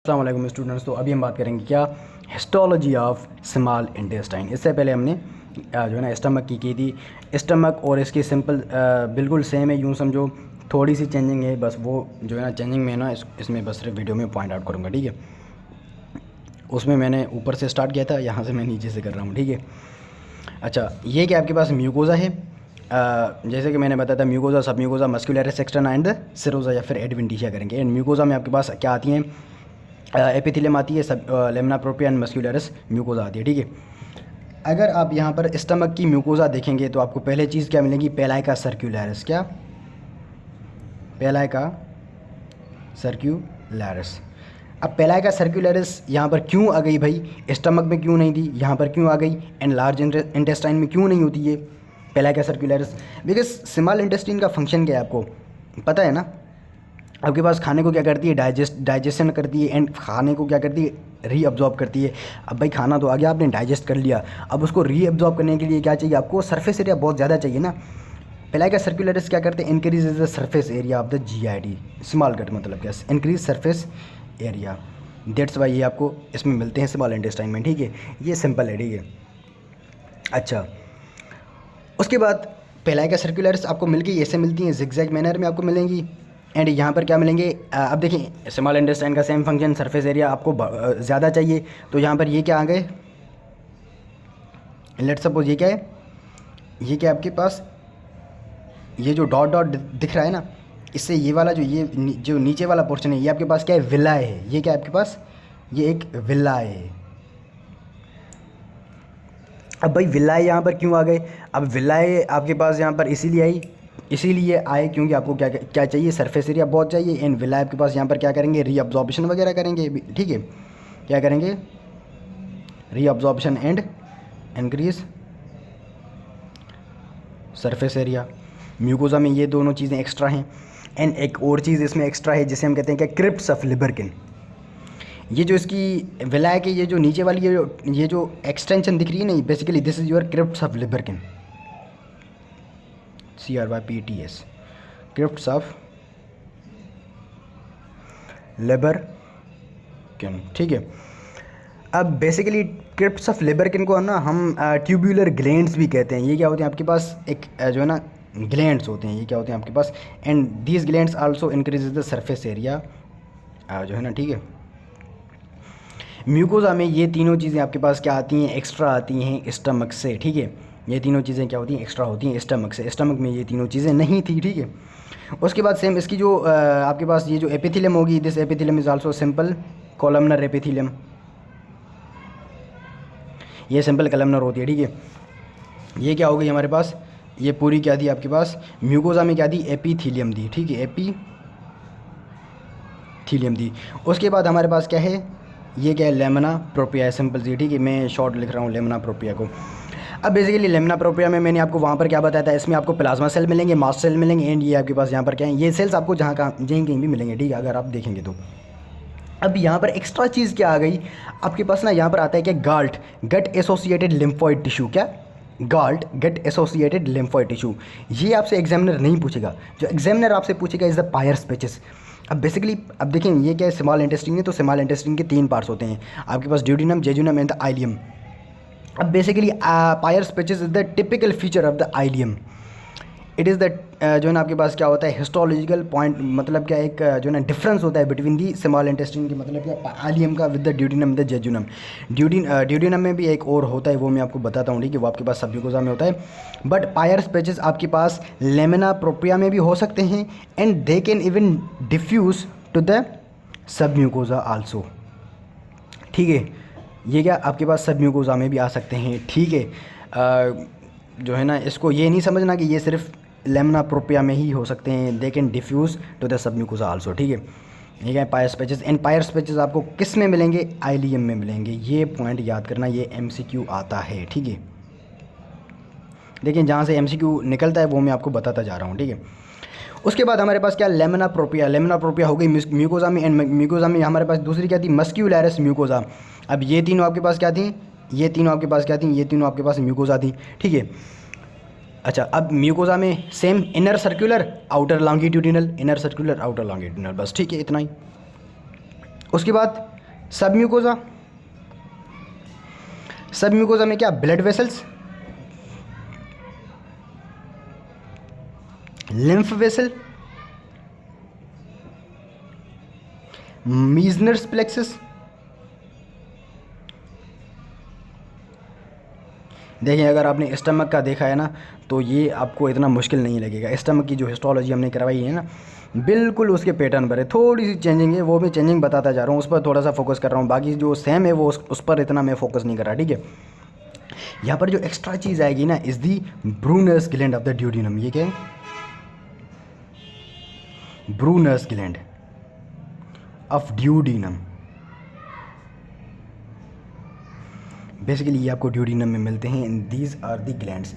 अस्सलाम वालेकुम स्टूडेंट्स। तो अभी हम बात करेंगे क्या हिस्टोलॉजी ऑफ स्मॉल इंटेस्टाइन। इससे पहले हमने जो है ना स्टमक की थी। स्टमक और इसकी सिंपल बिल्कुल सेम है, यूँ समझो थोड़ी सी चेंजिंग है बस। वो जो है ना चेंजिंग में ना इसमें बस सिर्फ वीडियो में पॉइंट आउट करूँगा, ठीक है। उसमें मैंने ऊपर से स्टार्ट किया था, यहाँ से मैं नीचे से कर रहा हूँ, ठीक है। अच्छा, ये कि आपके पास म्यूकोज़ा है, जैसे कि मैंने बताया था म्यूकोज़ा, सब म्यूकोज़ा, मस्कुलरिस एक्सटर्ना एंड सिरोज़ा या फिर एडवेंटिशिया करेंगे। एंड म्यूकोज़ा में आपके पास क्या आती हैं, एपिथेलियम आती है, सब lamina propria and muscularis mucosa आती है, ठीक है। अगर आप यहाँ पर स्टमक की म्यूकोज़ा देखेंगे तो आपको पहले चीज़ क्या मिलेगी, पेलाइका सर्क्युलरिस। क्या? पेलाइका सर्क्युलरिस। अब पेलाइका सर्क्युलरिस यहाँ पर क्यों आ गई भाई, स्टमक में क्यों नहीं थी, यहाँ पर क्यों आ गई, एंड लार्ज इंटेस्टाइन में क्यों नहीं होती ये पेलाइका सर्क्युलरिस? बिकॉज स्मॉल इंटेस्टाइन का फंक्शन क्या है आपको पता है ना। आपके पास खाने को क्या करती है, डाइजेशन करती है, एंड खाने को क्या करती है, रीअब्जॉर्ब करती है। अब भाई खाना तो आ गया, आपने डाइजेस्ट कर लिया, अब उसको रीअब्जॉर्ब करने के लिए क्या चाहिए आपको, सरफेस एरिया बहुत ज़्यादा चाहिए ना। पेलाइका सर्क्युलरिस क्या करते हैं, increase the surface area of the GID. Small gut मतलब क्या, increase surface area. That's why ये आपको इसमें मिलते हैं स्मॉल इंटेस्टाइन में, ठीक है। ये सिंपल है, ठीक है। अच्छा, उसके बाद पेलाइका सर्क्युलरिस आपको मिल गई, ऐसे मिलती हैं जिगजैग मैनर में आपको मिलेंगी। एंड यहाँ पर क्या मिलेंगे, अब देखिए स्मॉल इंटेस्टाइन का सेम फंक्शन, सरफेस एरिया आपको ज़्यादा चाहिए, तो यहाँ पर ये क्या आ गए, लेट सपोज ये क्या है, ये क्या आपके पास ये जो डॉट डॉट दिख रहा है ना, इससे ये वाला जो नीचे वाला पोर्शन है ये आपके पास क्या है, विलाय है। ये क्या है आपके पास, ये एक विलाय है। अब भाई विलाय यहाँ पर क्यों आ गए, अब विलाय आपके पास यहाँ पर इसीलिए आए क्योंकि आपको क्या क्या चाहिए, सरफेस एरिया बहुत चाहिए। एंड विलाय आपके पास यहाँ पर क्या करेंगे, रीअब्जॉर्प्शन वगैरह करेंगे, ठीक है। क्या करेंगे, reabsorption and increase surface area. Mucosa में ये दोनों चीज़ें एक्स्ट्रा हैं। एंड एक और चीज़ इसमें एक्स्ट्रा है जिसे हम कहते हैं क्या, क्रिप्ट्स ऑफ लिबर्किन। ये जो इसकी विलाय के ये जो नीचे वाली ये जो एक्सटेंशन दिख रही है ना, basically this is your crypts of Lieberkuhn, CRYPTS, crypts of Lieberkuhn, ठीक है। अब बेसिकली क्रिप्ट्स ऑफ लिबर्किन को ना हम ट्यूब्यूलर ग्लैंड्स भी कहते हैं। ये क्या होते हैं आपके पास, एक जो है ना ग्लैंड्स होते हैं, ये क्या होते हैं आपके पास, and these glands also increase the surface area जो है ना, ठीक है। म्यूकोज़ा में ये तीनों चीज़ें आपके पास क्या आती हैं, एक्स्ट्रा आती हैं स्टमक से, ठीक है। ये तीनों चीज़ें क्या होती हैं, एक्स्ट्रा होती हैं स्टमक से। स्टमक में ये तीनों चीज़ें नहीं थी, ठीक है। उसके बाद सेम इसकी जो आपके पास ये जो एपिथेलियम होगी, this epithelium is also simple columnar epithelium. ये सिंपल कॉलमनर होती है, ठीक है। ये क्या हो गई हमारे पास, ये पूरी क्या थी आपके पास, म्यूकोज़ा में क्या थी, एपिथेलियम थी, ठीक है, एपिथेलियम थी। उसके बाद हमारे पास क्या है, ये क्या है, लेमिना प्रोप्रिया है, सिंपल सी, ठीक है। मैं शॉर्ट लिख रहा हूँ लेमिना प्रोप्रिया को। अब बेसिकली लेमिना प्रोप्रिया में मैंने आपको वहाँ पर क्या बताया था, इसमें आपको प्लाज्मा सेल मिलेंगे, मास्ट सेल मिलेंगे, एंड ये आपके पास यहाँ पर क्या है, ये सेल्स आपको जहाँ कहीं भी मिलेंगे, ठीक है, अगर आप देखेंगे तो। अब यहाँ पर एक्स्ट्रा चीज़ क्या आ गई आपके पास ना, यहाँ पर आता है क्या, गाल्ट गट एसोसिएटेड लिम्फॉइड टिश्यू। क्या, गाल्ट गट एसोसिएटेड लिम्फॉइड टिश्यू। ये आपसे एग्जामिनर नहीं पूछेगा, जो एग्जामिनर आपसे पूछेगा इज़ द पायर्स पैचेस। अब बेसिकली अब देखें ये क्या है, स्मॉल इंटेस्टाइन है, तो स्मॉल इंटेस्टाइन के 3 पार्ट्स होते हैं आपके पास, duodenum, jejunum and the ileum. अब basically Peyer's patches is the typical feature of the ileum. It is the जो है ना आपके पास क्या होता है, हिस्टोलॉजिकल पॉइंट, मतलब क्या एक जो है ना डिफरेंस होता है बिटवीन दी स्मॉल इंटेस्टाइन के, मतलब क्या आलियम का with the duodenum, the jejunum. Duodenum में भी एक और होता है, वो मैं आपको बताता हूँ, ठीक है, वो आपके पास सब म्यूकोज़ा में होता है। बट पायर्स पैचेस आपके पास लेमिना प्रोप्रिया में भी हो सकते हैं, and they can even diffuse to the submucosa also, ठीक है। ये क्या आपके पास सब म्यूकोज़ा में भी आ सकते हैं, ठीक है। जो है ना इसको ये नहीं समझना कि ये सिर्फ लेमिना प्रोप्रिया में ही हो सकते हैं, they can diffuse to the submucosa also, ठीक है। ये क्या है, Peyer's patches. And Peyer's patches आपको किस में मिलेंगे, आइलियम में मिलेंगे। ये पॉइंट याद करना, ये MCQ आता है, ठीक है। देखिए जहाँ से MCQ निकलता है वो मैं आपको बताता जा रहा हूँ, ठीक है। उसके बाद हमारे पास क्या, लेमिना प्रोप्रिया। लेमिना प्रोप्रिया हो गई म्यूकोज़ा में, एंड म्यूकोज़ा में हमारे पास दूसरी क्या थी, मस्क्यूलरिस म्यूकोज़ा। अब ये तीनों आपके पास क्या थी, ये तीनों आपके पास क्या थी, ये तीनों आपके पास म्यूकोज़ा थी, ठीक है। अच्छा, अब म्यूकोज़ा में same inner circular outer longitudinal, inner circular outer longitudinal, बस, ठीक है, इतना ही। उसके बाद सबम्यूकोजा, सबम्यूकोजा में क्या, blood vessels, lymph vessel, Meissner's plexus. देखिए अगर आपने स्टमक का देखा है ना तो ये आपको इतना मुश्किल नहीं लगेगा। स्टमक की जो हिस्टोलॉजी हमने करवाई है ना बिल्कुल उसके पैटर्न पर है, थोड़ी सी चेंजिंग है, वो भी चेंजिंग बताता जा रहा हूँ, उस पर थोड़ा सा फोकस कर रहा हूँ, बाकी जो सेम है वो उस पर इतना मैं फोकस नहीं कर रहा, ठीक है। यहाँ पर जो एक्स्ट्रा चीज़ आएगी ना is the Brunner's gland of the duodenum. ये क्या है, Brunner's gland of duodenum. Basically ये आपको ड्यूडिनम में मिलते हैं, in these are the glands.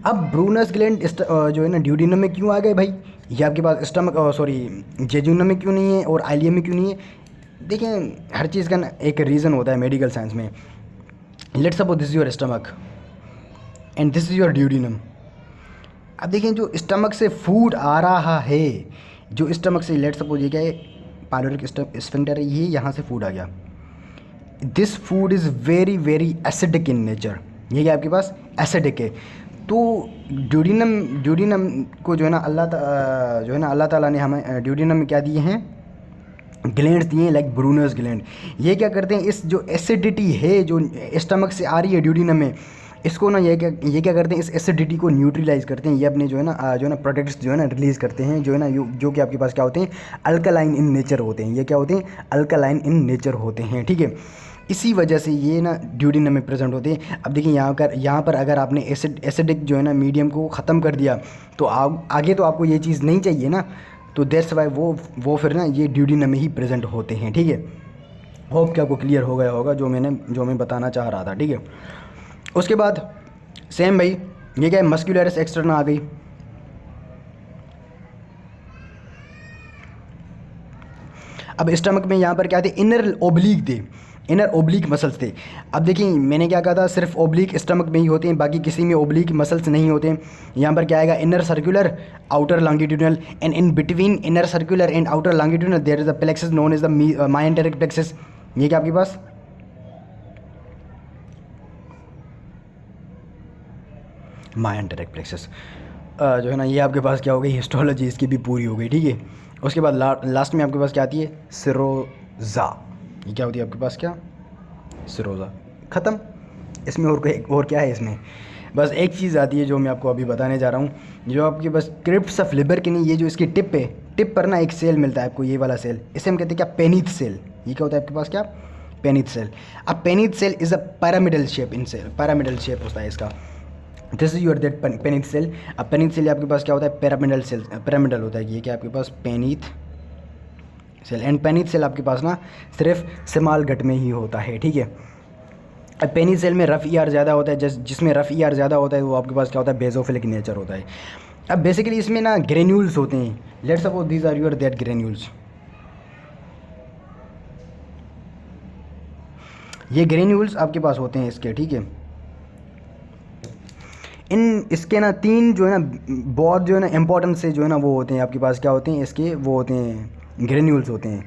अब ब्रूनस ग्लैंड जो है ना ड्यूडिनम में क्यों आ गए भाई, ये आपके पास स्टमक सॉरी जेजुनम में क्यों नहीं है और आइलियम में क्यों नहीं है। देखें हर चीज़ का ना एक रीज़न होता है मेडिकल साइंस में। Let's suppose this is your stomach and this is your duodenum. अब देखें जो स्टमक से फूड आ रहा है, जो स्टमक से, लेट्स सपोज ये क्या है, पायलोरिक स्फिंक्टर है, ये यहाँ से फूड आ गया, this food is very very acidic in nature, ये क्या आपके पास एसिडिक है। तो ड्यूडिनम को जो है ना अल्लाह ताला ने हमें ड्यूडिनम में क्या दिए हैं, ग्लैंड्स दिए हैं, लाइक ब्रूनर्स ग्लैंड। ये क्या करते हैं, इस जो एसिडिटी है जो स्टमक से आ रही है ड्यूडिनम में, इसको ना ये क्या करते हैं, इस एसिडिटी को न्यूट्रलाइज करते हैं। ये अपने जो है ना प्रोडक्ट्स जो है ना रिलीज़ करते हैं, जो है ना जो कि आपके पास क्या होते हैं, अल्कलाइन इन नेचर होते हैं। ये क्या होते हैं, अल्कलाइन इन नेचर होते हैं, ठीक है। इसी वजह से ये ना ड्यूडिनम में प्रेजेंट होते हैं। अब देखिए यहाँ पर अगर आपने एसिडिक जो है ना मीडियम को ख़त्म कर दिया तो आगे तो आपको ये चीज़ नहीं चाहिए ना, तो दैट्स वाई वो फिर ना ये ड्यूडिनम में ही प्रेजेंट होते हैं, ठीक है। होप कि आपको क्लियर हो गया होगा जो मैं बताना चाह रहा था, ठीक है। उसके बाद सेम भाई ये क्या है, मस्कुलरिस एक्सटर्ना आ गई। अब स्टमक में यहाँ पर क्या थे, इनर ओब्लिक मसल्स थे। अब देखिए मैंने क्या कहा था, सिर्फ ओब्लिक स्टमक में ही होते हैं, बाकी किसी में ओब्लिक मसल्स नहीं होते हैं। यहाँ पर क्या आएगा, inner circular outer longitudinal, and in between inner circular and outer longitudinal there is the plexus known as the myenteric plexus. ये क्या आपके पास, मायंटेरिक प्लेक्सस जो है ना, ये आपके पास क्या हो गई, हिस्टोलॉजी इसकी भी पूरी हो गई, ठीक है। उसके बाद लास्ट में आपके पास क्या आती है, सिरोजा। ये क्या होती है आपके पास, क्या, सिरोजा, ख़त्म। इसमें और क्या है, इसमें बस एक चीज़ आती है जो मैं आपको अभी बताने जा रहा हूँ, जो आपके बस क्रिप्स ऑफ लिबर के नहीं, ये जो इसकी टिप है, टिप पर ना एक सेल मिलता है आपको, ये वाला सेल, इसे हम कहते हैं क्या, पेनीथ सेल। ये क्या होता है आपके पास, क्या, पेनीथ सेल। अब Paneth cell is a pyramidal shape, इन सेल पैरामिडल शेप होता है इसका। This is your that Paneth cell. अब पेनीथ सेल आपके पास क्या होता है, पिरामिडल सेल, पिरामिडल होता है। ये क्या आपके पास, पेनीथ सेल। एंड पेनीथ सेल आपके पास ना सिर्फ स्मॉल गट में ही होता है, ठीक है। अब पेनीथ सेल में रफ़ ईआर ज़्यादा होता है, जिसमें रफ़ ईआर ज़्यादा होता है वो आपके पास क्या होता है, बेजोफिलिक नेचर होता है। अब बेसिकली इसमें ना ग्रेन्यूल्स होते हैं, let's suppose these are your that granules. ये ग्रेन्यूल्स आपके पास होते हैं इसके, ठीक है। इसके ना तीन जो है ना बहुत जो है ना इंपॉर्टेंट से जो है ना वो होते हैं आपके पास, क्या होते हैं इसके, वो होते हैं ग्रेन्यूल्स होते हैं।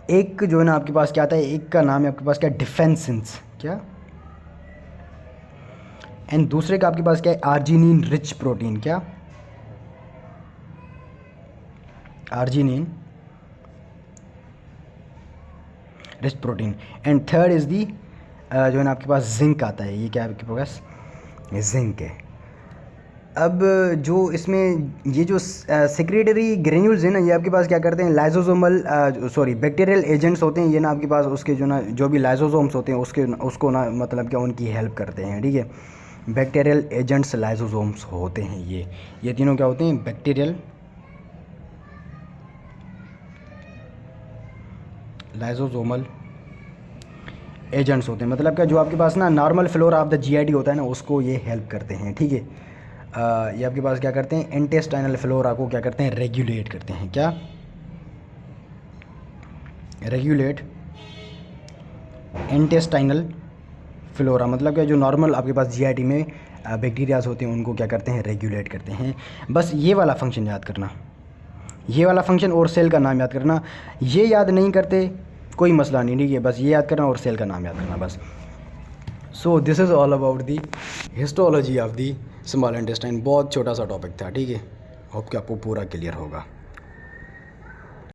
एक जो है ना आपके पास क्या आता है, एक का नाम है आपके पास क्या, डिफेंसेंस, क्या, एंड दूसरे का आपके पास क्या है, आर्जिनिन रिच प्रोटीन, क्या, arginine rich protein. And third is the जो है ना आपके पास जिंक आता है। ये क्या है आपके पास, जिंक है। अब जो इसमें ये जो सेक्रेटरी ग्रेन्यूल्स है ना, ये आपके पास क्या करते हैं, लाइजोसोमल बैक्टीरियल एजेंट्स होते हैं ये ना आपके पास, उसके जो भी लाइजोसोम्स होते हैं उसको ना मतलब क्या, उनकी हेल्प करते हैं, ठीक है। बैक्टीरियल एजेंट्स लाइजोसोम्स होते हैं ये तीनों क्या होते हैं, बैक्टीरियल लाइजोसोमल एजेंट्स होते हैं। मतलब क्या, जो आपके पास ना normal flora of the GIT होता है ना, उसको ये हेल्प करते हैं, ठीक है। ये आपके पास क्या करते हैं, इंटेस्टाइनल फ्लोरा को क्या करते हैं, रेगुलेट करते हैं, क्या, रेगुलेट इंटेस्टाइनल फ्लोरा। मतलब क्या, जो नॉर्मल आपके पास जीआईटी में बैक्टीरियाज होते हैं उनको क्या करते हैं, रेगुलेट करते हैं। बस ये वाला फंक्शन याद करना, ये वाला फंक्शन और सेल का नाम याद करना। ये याद नहीं करते कोई मसला नहीं, ठीक है, बस ये याद करना और सेल का नाम याद करना बस। So this is all about the histology of the small intestine. बहुत छोटा सा टॉपिक था, ठीक है, होप कि आपको पूरा क्लियर होगा।